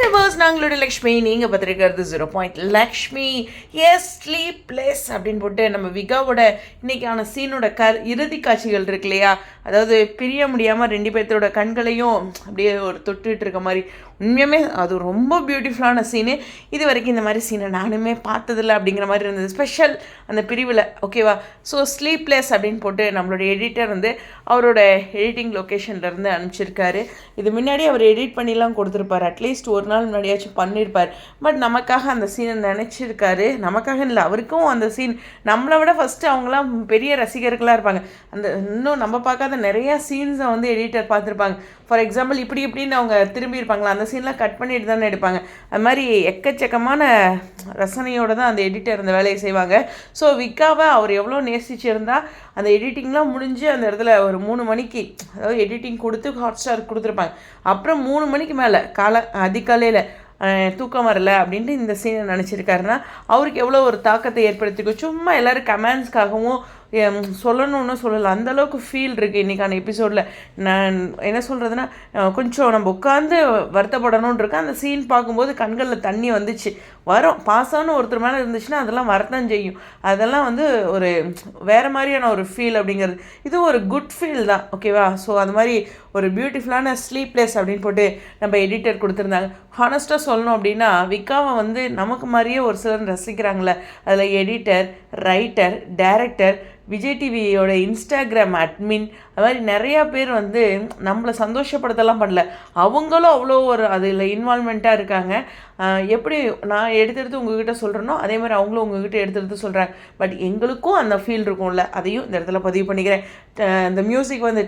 Viewers, நாங்களோட Lakshmi, நீங்கள் பார்த்துருக்கிறது 0 Lakshmi. S sleepless அப்படின்னு போட்டு நம்ம விகாவோட இன்றைக்கான சீனோட இறுதி காட்சிகள் இருக்கு இல்லையா, அதாவது பிரிய முடியாமல் 2 பேர்த்தோட கண்களையும் அப்படியே ஒரு தொட்டுட்டு இருக்க மாதிரி உண்மையுமே அது ரொம்ப பியூட்டிஃபுல்லான சீனு. இது வரைக்கும் இந்த மாதிரி சீனை நானுமே பார்த்ததில்ல அப்படிங்கிற மாதிரி இருந்தது ஸ்பெஷல் அந்த பிரிவில். ஓகேவா? ஸோ ஸ்லீப்லெஸ் அப்படின்னு போட்டு நம்மளோட எடிட்டர் வந்து அவரோட எடிட்டிங் லொக்கேஷன்லேருந்து அனுப்பிச்சிருக்காரு. இது முன்னாடி அவர் எடிட் பண்ணிலாம் கொடுத்துருப்பார், அட்லீஸ்ட் ஒரு நாள் முன்னாடியாச்சும் பண்ணியிருப்பார். பட் நமக்காக அந்த சீனை நினச்சிருக்காரு. நமக்காக இல்லை, அவருக்கும் அந்த சீன் நம்மளை விட ஃபஸ்ட்டு அவங்களாம் பெரிய ரசிகர்களாக இருப்பாங்க. அந்த இன்னும் நம்ம பார்க்காத நிறையா சீன்ஸை வந்து எடிட்டர் பார்த்துருப்பாங்க. ஃபார் எக்ஸாம்பிள் இப்படின்னு அவங்க திரும்பி இருப்பாங்களா, அந்த சீன்லாம் கட் பண்ணிட்டு தானே எடுப்பாங்க. அது மாதிரி எக்கச்சக்கமான ரசனையோடு தான் அந்த எடிட்டர் அந்த வேலையை செய்வாங்க. ஸோ விக்காவை அவர் எவ்வளோ நேசிச்சிருந்தால் அந்த எடிட்டிங்லாம் முடிஞ்சு அந்த இடத்துல ஒரு 3 மணிக்கு, அதாவது எடிட்டிங் கொடுத்து ஹாட்ஸ்டார் கொடுத்துருப்பாங்க. அப்புறம் 3 மணிக்கு மேலே அதிகாலையில் தூக்கம் வரல அப்படின்ட்டு இந்த சீனை நினச்சிருக்காருன்னா அவருக்கு எவ்வளோ ஒரு தாக்கத்தை ஏற்படுத்திக்கும். சும்மா எல்லோரும் கமெண்ட்ஸ்க்காகவும் சொல்லணும்னு சொல்லலை, அந்தளவுக்கு ஃபீல் இருக்குது இன்றைக்கான எபிசோடில். நான் என்ன சொல்கிறதுனா, கொஞ்சம் நம்ம உட்காந்து வருத்தப்படணும்னு இருக்கேன். அந்த சீன் பார்க்கும்போது கண்களில் தண்ணி வந்துச்சு. வரும் பாசம்னு ஒருத்தர் மேலே இருந்துச்சுன்னா அதெல்லாம் வரத்தான் செய்யும். அதெல்லாம் வந்து ஒரு வேறு மாதிரியான ஒரு ஃபீல் அப்படிங்கிறது. இது ஒரு குட் ஃபீல் தான். ஓகேவா? ஸோ அது மாதிரி ஒரு பியூட்டிஃபுல்லான ஸ்லீப்லெஸ் அப்படின்னு போட்டு நம்ம எடிட்டர் கொடுத்துருந்தாங்க. ஹானஸ்ட்டாக சொல்லணும் அப்படின்னா விக்காவை வந்து நமக்கு மாதிரியே ஒரு சிலர் ரசிக்கிறாங்களே, அதில் எடிட்டர், ரைட்டர், டைரக்டர், விஜய் டிவியோட இன்ஸ்டாகிராம் அட்மின், அது மாதிரி நிறையா பேர் வந்து நம்மளை சந்தோஷப்படுத்தலாம் பண்ணல, அவங்களும் அவ்வளோ ஒரு அதில் இன்வால்மெண்ட்டாக இருக்காங்க. எப்படி நான் எடுத்து உங்ககிட்ட சொல்கிறேனோ அதே மாதிரி அவங்களும் உங்ககிட்ட எடுத்து சொல்கிறாங்க. பட் எங்களுக்கும் அந்த ஃபீல் இருக்கும்ல, அதையும் இந்த இடத்துல பதிவு பண்ணிக்கிறேன். அந்த மியூசிக் வந்து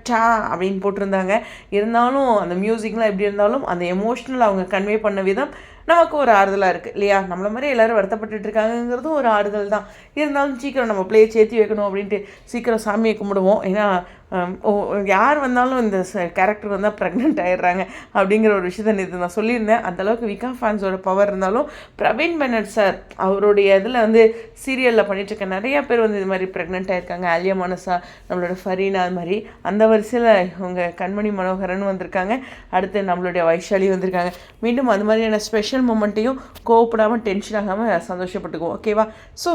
டா அப்படின்னு போட்டிருந்தாங்க. இருந்தாலும் அந்த மியூசிக்லாம் எப்படி இருந்தாலும் அந்த எமோஷ்னல் அவங்க கன்வே பண்ண விதம் நமக்கு ஒரு ஆறுதலாக இருக்குது இல்லையா? நம்மள மாதிரி எல்லோரும் வருத்தப்பட்டு இருக்காங்கிறதும் ஒரு ஆறுதல் தான். இருந்தாலும் சீக்கிரம் நம்ம பிள்ளையை சேர்த்து வைக்கணும் அப்படின்ட்டு சீக்கிரம் சாமியை கும்பிடுவோம். ஏன்னா யார் வந்தாலும் இந்த கேரக்டர் வந்தால் ப்ரெக்னென்ட் ஆகிடுறாங்க அப்படிங்கிற ஒரு விஷயத்தை நேற்று நான் சொல்லியிருந்தேன். அந்தளவுக்கு விகா ஃபேன்ஸோட பவர் இருந்தாலும் பிரவீன் பெனட் சார் அவருடைய இதில் வந்து சீரியலில் பண்ணிகிட்ருக்க நிறையா பேர் வந்து இது மாதிரி ப்ரெக்னென்ட் ஆகிருக்காங்க. ஆலியா மனசா, நம்மளோட ஃபரீனா, அது மாதிரி அந்த வரிசையில் இவங்க கண்மணி மனோகரன் வந்திருக்காங்க. அடுத்து நம்மளுடைய வைஷாலி வந்திருக்காங்க. மீண்டும் அது மாதிரியான ஸ்பெஷல் மூமெண்ட்டையும் கோவப்படாமல் டென்ஷன் ஆகாமல் சந்தோஷப்பட்டுக்குவோம். ஓகேவா? ஸோ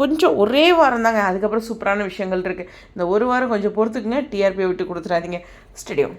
கொஞ்சம் ஒரே வாரம் தாங்க, அதுக்கப்புறம் சூப்பரான விஷயங்கள் இருக்குது. இந்த ஒரு வாரம் கொஞ்சம் பொறுத்துக்குங்க. டிஆர்பியை விட்டு கொடுத்துடாதீங்க. ஸ்டேடியம்.